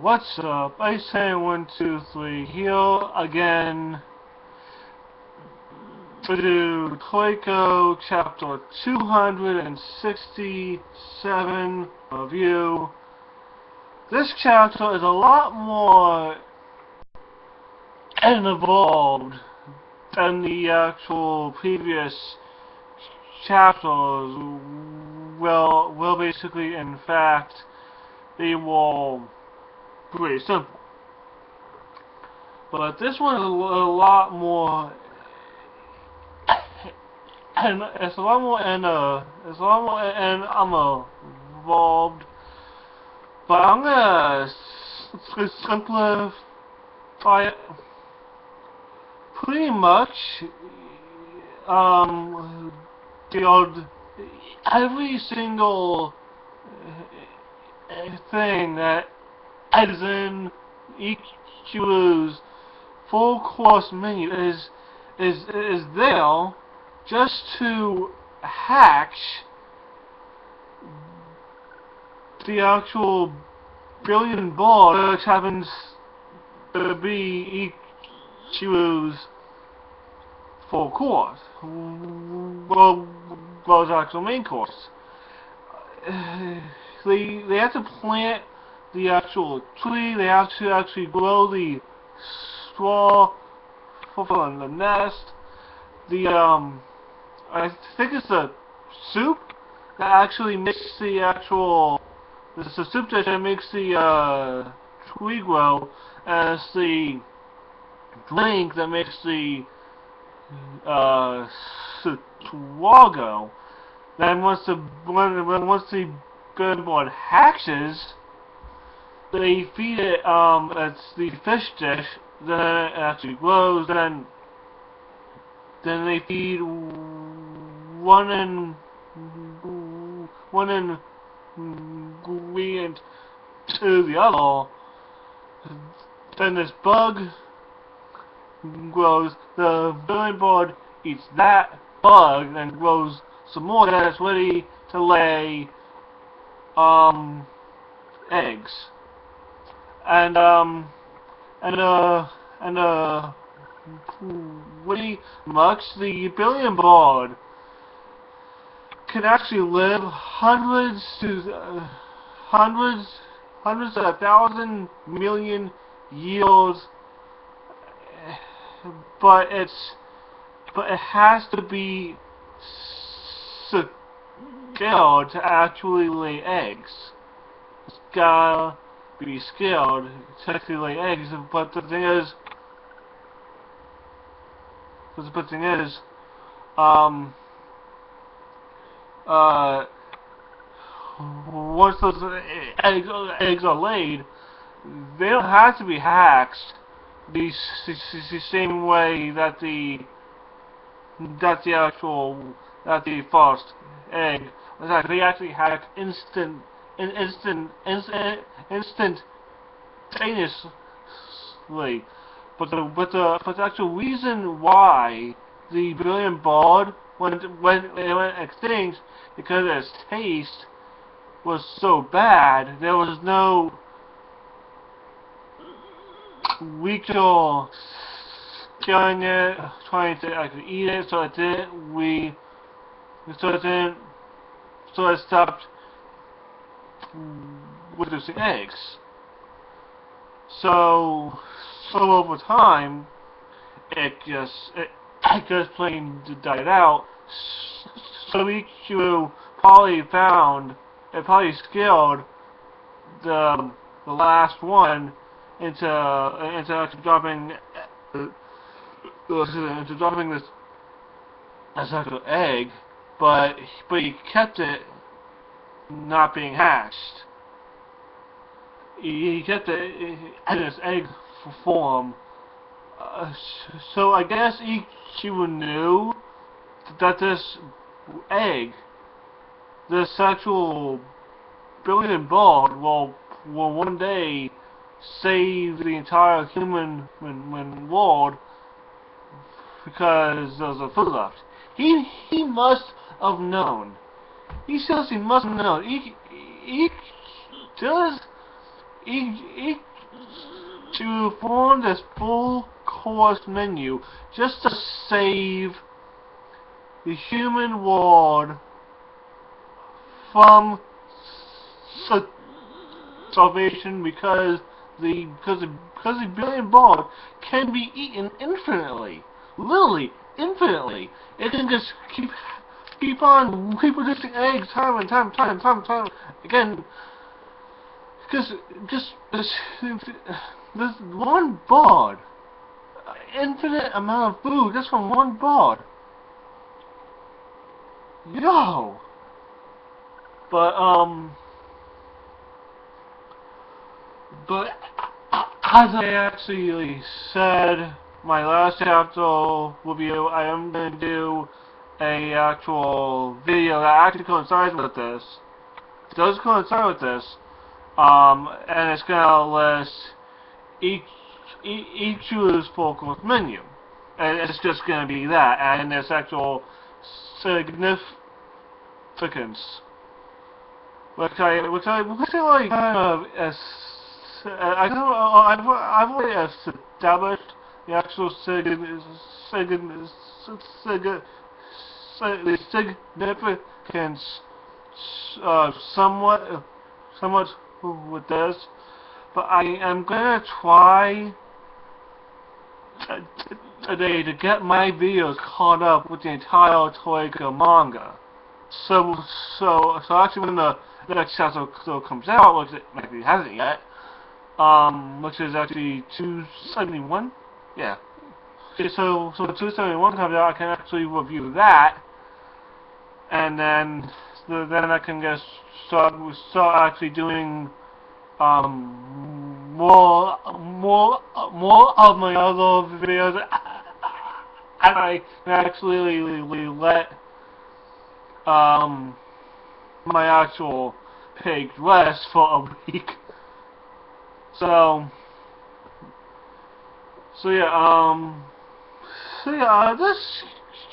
What's up? I say 1, 2, 3 here again to do Toriko chapter 267 review. This chapter is a lot more involved than the actual previous chapters. Well, basically, in fact, they were pretty simple. But this one is a lot more, and it's a lot more, involved. But I'm gonna simplify it. Pretty much, every single thing that is in EQ's full course menu is there just to hatch the actual billion ball, which happens to be EQ's full course. Well, its actual main course. They have to plant the actual tree. They have to actually grow the straw for the nest. I think it's the soup that actually makes the actual. This is the soup dish that makes the tree grow, and it's the drink that makes the Toriko. Then once the board hatches, they feed it. It's the fish dish. Then it actually grows. Then they feed one ingredient to the other. Then this bug grows. The billion board eats that bug and grows some more. Then it's ready to lay eggs. And pretty much the billion board can actually live hundreds to 1,000,000,000 years, but it has to be scaled to actually lay eggs. It's gotta be scaled to actually lay eggs, but the thing is, once those eggs are laid, they don't have to be hatched the same way that the first egg was hatched. They actually hatch instantaneously. But the actual reason why the billion board went extinct, because its taste was so bad. There was no ritual killing it, trying to actually eat it, so it stopped producing eggs. So over time, it just plain died out. So EQ probably scaled the last one into actually dropping this actual egg, but he kept it not being hatched. He kept it in its egg form. So I guess EQ knew that this egg, this actual billion board, will one day save the entire human world, because there's a food left. He must have known. He seriously must have known. He does each to form this full course menu just to save the human world from starvation because the billion bulb can be eaten infinitely, literally infinitely. It can just keep on reproducing eggs time and time again. Because just this one bird, infinite amount of food just from one bird. Yo. But as I actually said, my last chapter review, I am going to do a actual video that actually coincides with this. It does coincide with this, and it's going to list each user's full course menu, and it's just going to be that, and its actual significance, which I like kind of I've already established the actual significance somewhat with this, but I am gonna try today to get my videos caught up with the entire Toriko manga. So actually when the next chapter comes out, which it maybe hasn't yet, which is actually 271, yeah. Okay, so 271 comes out, I can actually review that, and then I can just start actually doing more of my other videos, and I can actually let my actual page rest for a week. So this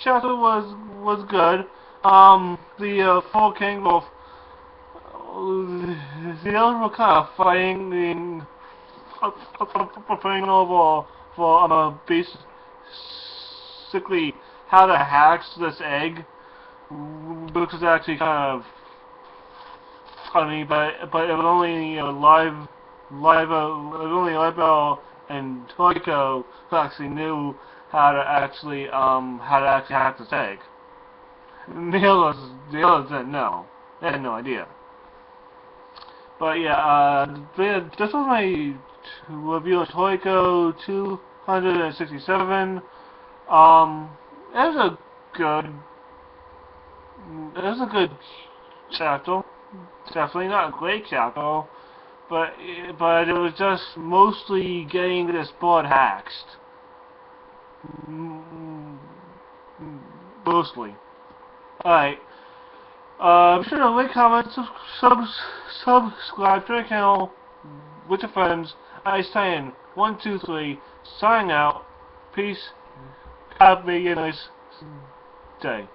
chapter was good. The four king of the others were kind of fighting over for basically how to hatch this egg, which is actually kind of funny, but it was only Live and Toriko who actually knew how to actually hatch this egg. The others didn't know. They had no idea. But yeah, this was my review of Toriko 267. It was a good chapter. Definitely not a great chapter, but it was just mostly getting this board hacked. Mostly. Alright. Be sure to like, comment, subscribe to the channel with your friends. I saying 1, 2, 3, signing out. Peace. Have a nice day.